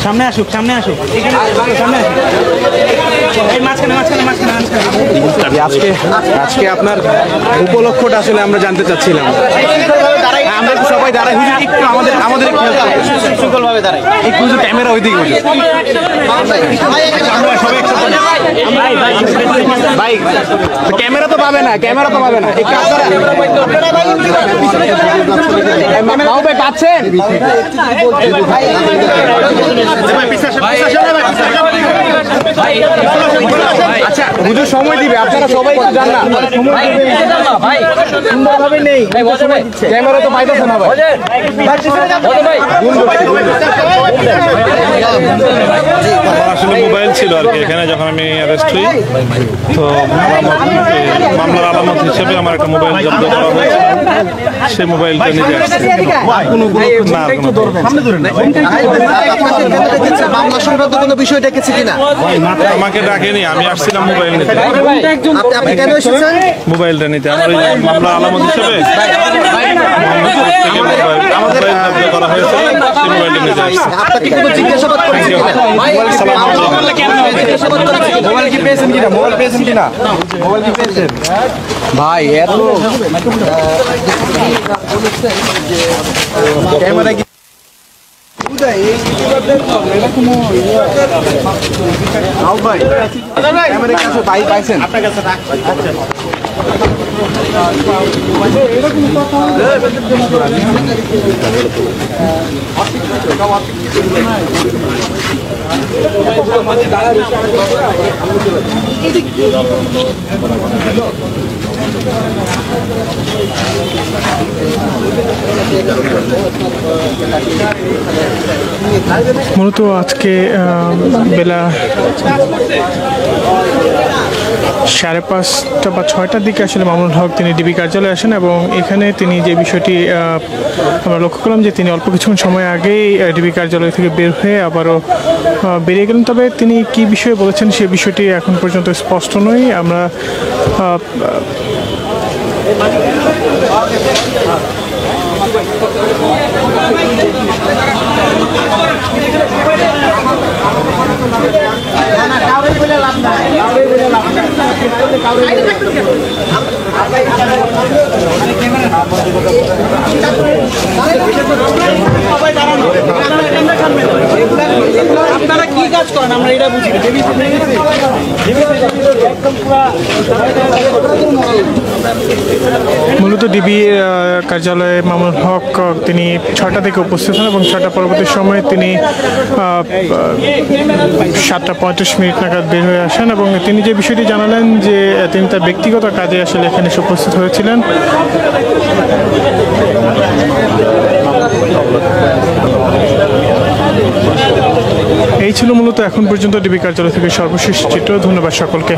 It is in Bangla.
সামনে আসুক, সামনে আসুক, সামনে আসুক। এই মাঝখানে মাঝখানে মাঝখানে মাঝখানে। আজকে আপনার উপলক্ষটা আসলে আমরা জানতে চাচ্ছিলাম। আমরা তো সবাই দাঁড়াই, একটু আমাদের শৃঙ্খলভাবে দাঁড়াই। একটু ক্যামেরা ওইদিকে ভাই, ক্যামেরা তো পাবে না, ক্যামেরা তো পাবে না। একটু আপনারা কাছেন। আচ্ছা হুজুর সময় দিবে, আপনারা সবাই একটু জান না সুন্দরভাবে নেই, ক্যামেরা তো পাইতেছে না ভাই। আসলে মোবাইল ছিল আর কি এখানে যখন আমি অ্যারেস্ট হই, তো মামলার আলামত হিসেবে আমার একটা মোবাইল জব্দ করা হয়েছে। সেই মোবাইলটা নিজে আসছে আমাকে ডাকেনি, আমি আসছিলাম মোবাইল নিতে। মোবাইলটা নিতে আমার মামলা আলামত হিসেবে করা হয়েছে, সেই মোবাইলটা নিতে আসছে। ভাই এত ক্যামেরা কি ভাই পাইছেন আপনার কাছে মূলত আজকে বেলা 5:30 বা 6টার দিকে আসলে মামুনুল হক তিনি ডিবি কার্যালয়ে আসেন এবং এখানে তিনি যে বিষয়টি আমরা লক্ষ্য করলাম যে তিনি অল্প কিছুক্ষণ সময় আগেই ডিবি কার্যালয় থেকে বের হয়ে আবারও বেরিয়ে গেলেন। তবে তিনি কি বিষয়ে বলেছেন সে বিষয়টি এখন পর্যন্ত স্পষ্ট নয়। আমরা আপনারা কি কাজ করেন আমরা এটা বুঝি। মূলত ডিবি কার্যালয়ে মামুনুল হক তিনি 6টা থেকে উপস্থিত হন এবং 6টা পরবর্তী সময়ে তিনি 7:35 নাগাদ বের হয়ে আসেন এবং তিনি যে বিষয়টি জানালেন যে তিনি তার ব্যক্তিগত কাজে আসলে এখানে এসে উপস্থিত হয়েছিলেন। এই ছিল মূলত এখন পর্যন্ত ডিবি কার্যালয় থেকে সর্বশেষ চিত্র। ধন্যবাদ সকলকে।